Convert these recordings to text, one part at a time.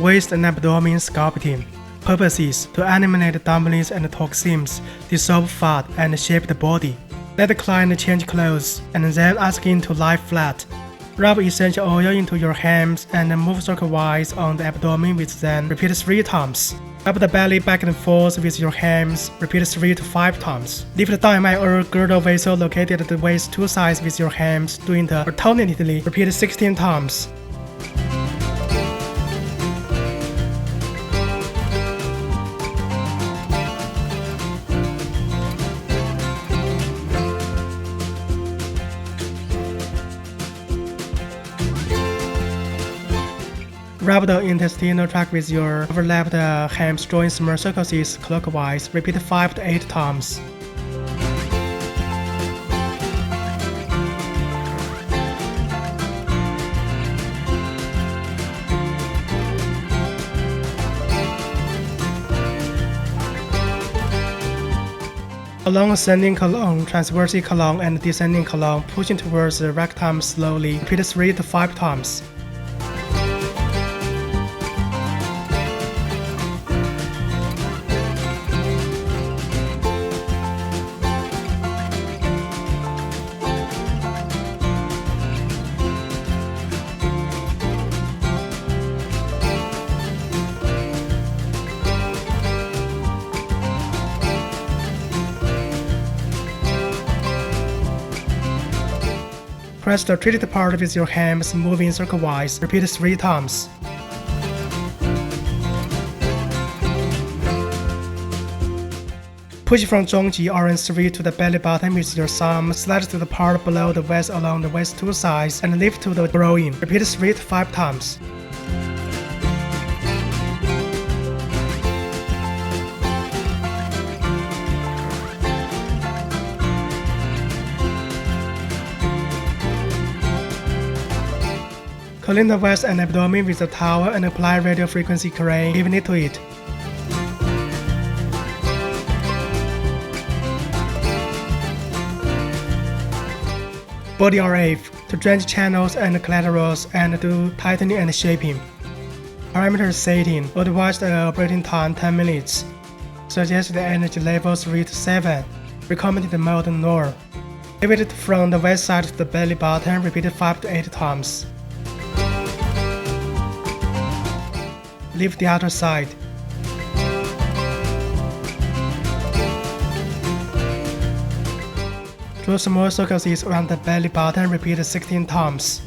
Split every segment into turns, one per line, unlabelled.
Waist and abdomen sculpting. Purposes to eliminate dumplings and toxins, dissolve fat, and shape the body. Let the client change clothes and then ask him to lie flat. Rub essential oil into your hands and move circlewise on the abdomen with them. Repeat 3 times. Rub the belly back and forth with your hands. Repeat 3 to 5 times. Lift the diaphragm or girdle vessel located at the waist 2 sides with your hands, doing it alternately. Repeat 16 times. Rub the intestinal tract with your overlapped hamstring small circles clockwise. Repeat 5 to 8 times. Along ascending colon, transverse colon, and descending colon, pushing towards the rectum slowly. Repeat 3 to 5 times. Press the treated part with your hands, moving circlewise. Repeat 3 times. Push from Zhongji RN3 to the belly button with your thumb. Slide to the part below the waist along the waist 2 sides and lift to the groin. Repeat 3 to 5 times. Clean the waist and abdomen with a towel and apply radio frequency current, giving it to it. Body RF to drench channels and collaterals and do tightening and shaping. Parameter setting, advised operating time 10 minutes. Suggested energy level 3 to 7. Recommended mode null. Lift it from the waist side to the belly button, repeat 5 to 8 times. Lift the other side. Draw small circles around the belly button, repeat 16 times.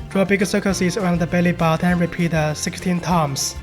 Draw big circles around the belly button, repeat 16 times.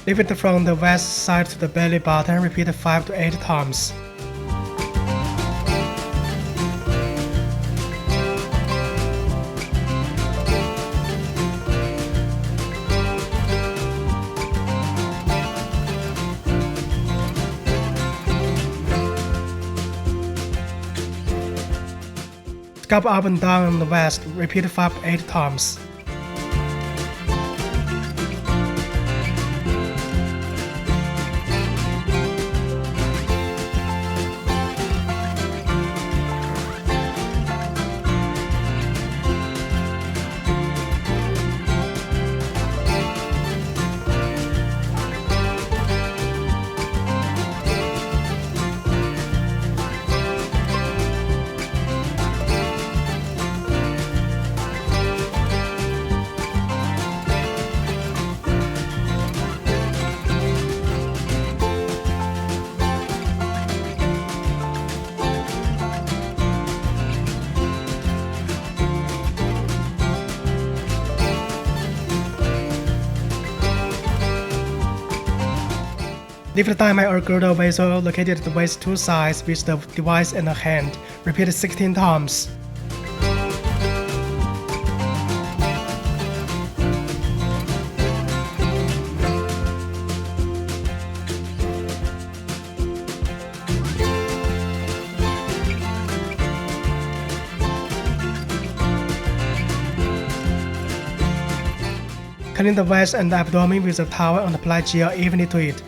Lift it from the waist side to the belly button, repeat 5 to 8 times. Scalp up and down on the waist, repeat 5 to 8 times. Lift the thigh or girdle vessel located at the waist 2 sides with the device in the hand. Repeat 16 times. Clean the waist and the abdomen with a towel and apply gel evenly to it.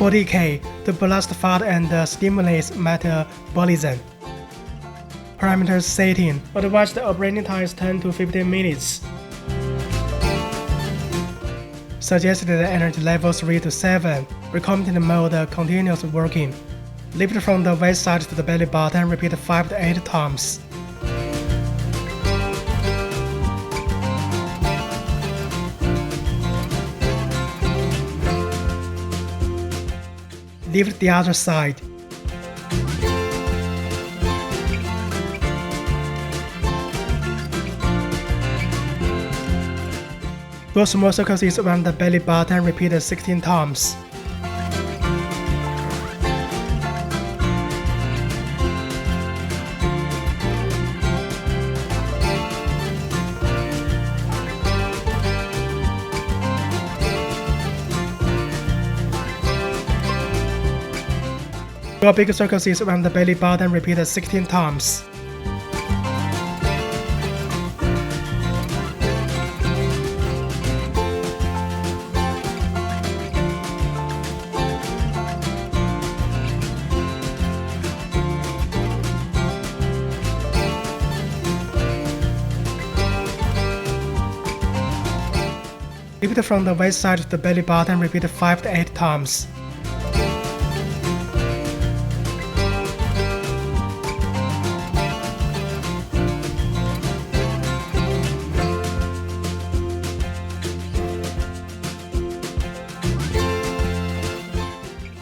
For DK, to blast fat and stimulates metabolism. Parameters setting. Otherwise, the operating time is 10 to 15 minutes. Suggested energy level 3 to 7. Recommended mode continuous working. Lift from the waist side to the belly button. Repeat 5 to 8 times. Lift the other side. Go small circles around the belly button, repeat 16 times. Draw big circles around the belly button, repeat 16 times. Lift from the waist side to the belly button, repeat 5 to 8 times.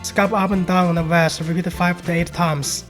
Scalp up and down on the waist, repeat 5 to 8 times.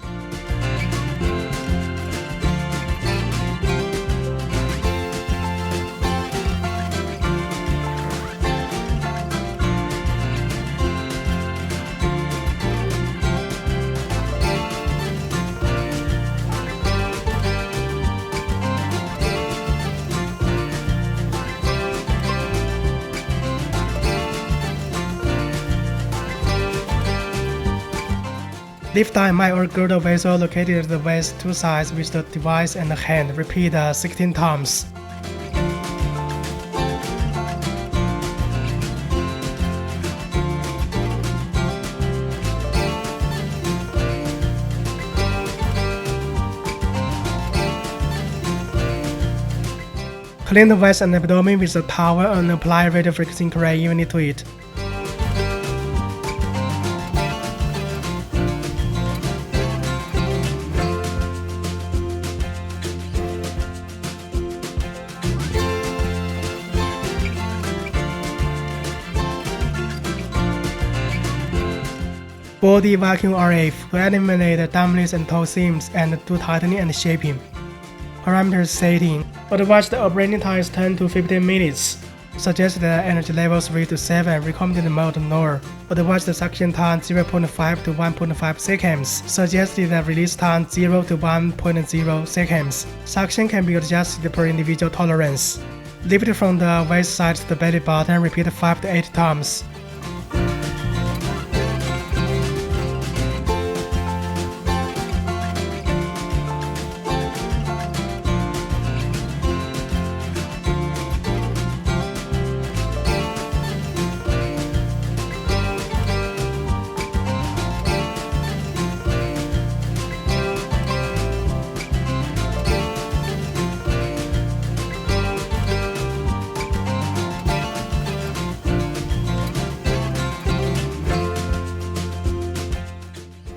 Lift thigh or girdle vessel located at the waist 2 sides with the device in the hand. Repeat 16 times. Clean the waist and abdomen with a towel and apply radio frequency correct evenly to it. Body vacuum RF to eliminate dumplings and toe seams and do tightening and shaping. Parameters setting. Otherwise, the operating time is 10 to 15 minutes. Suggested energy level 3 to 7. Recommended mode lower. Otherwise, the suction time 0.5 to 1.5 seconds. Suggested release time 0 to 1.0 seconds. Suction can be adjusted per individual tolerance. Lift from the waist side to the belly button. Repeat 5 to 8 times.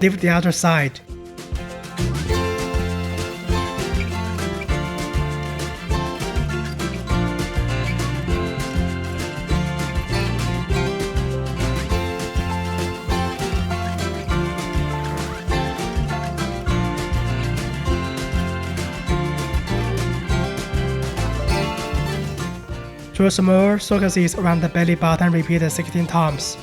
Lift the other side. Draw small circles around the belly button, repeated 16 times.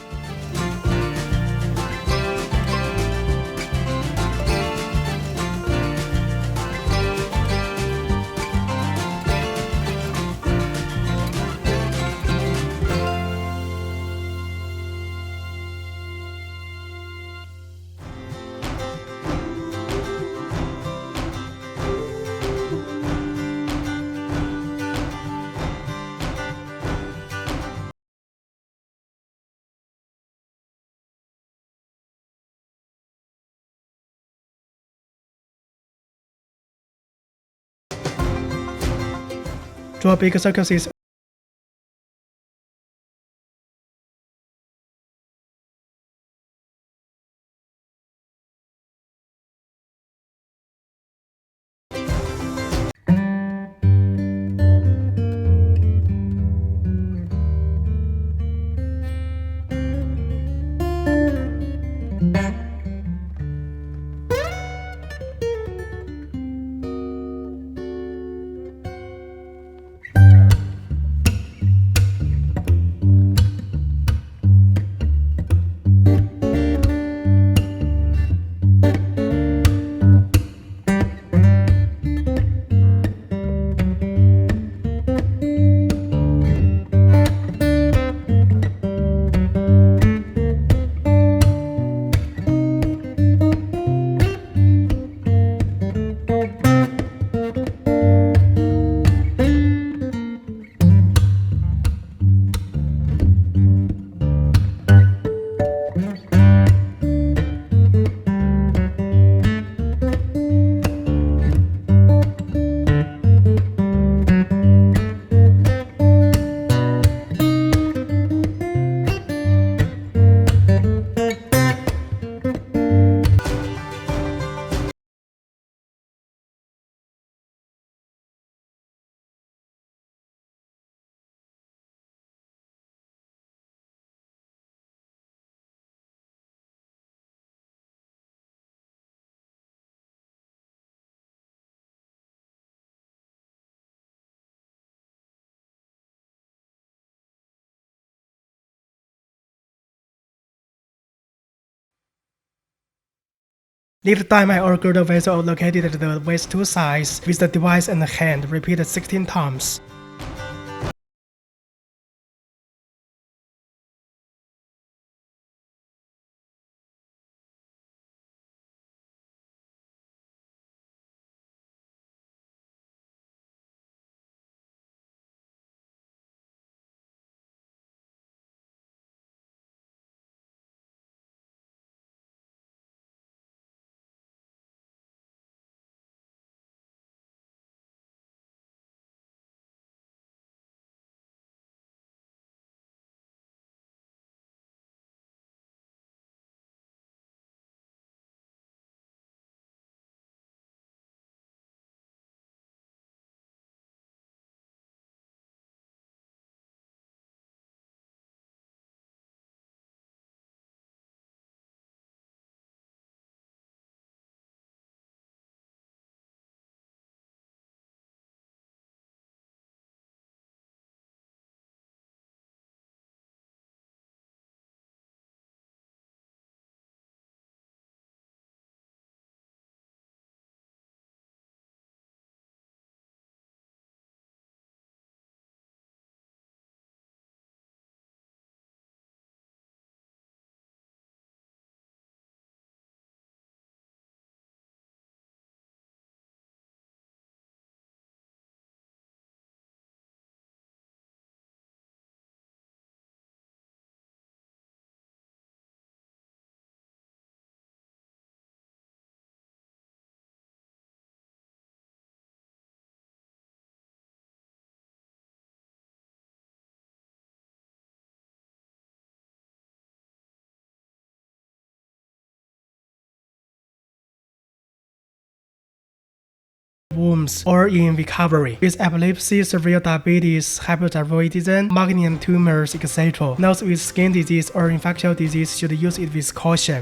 Draw big circles Lift the thigh or girdle vessel located at the waist two sides with the device in the hand, repeated 16 times. Wounds or in recovery with epilepsy, severe diabetes, hypothyroidism, malignant tumors, etc. Those with skin disease or infectious disease should use it with caution.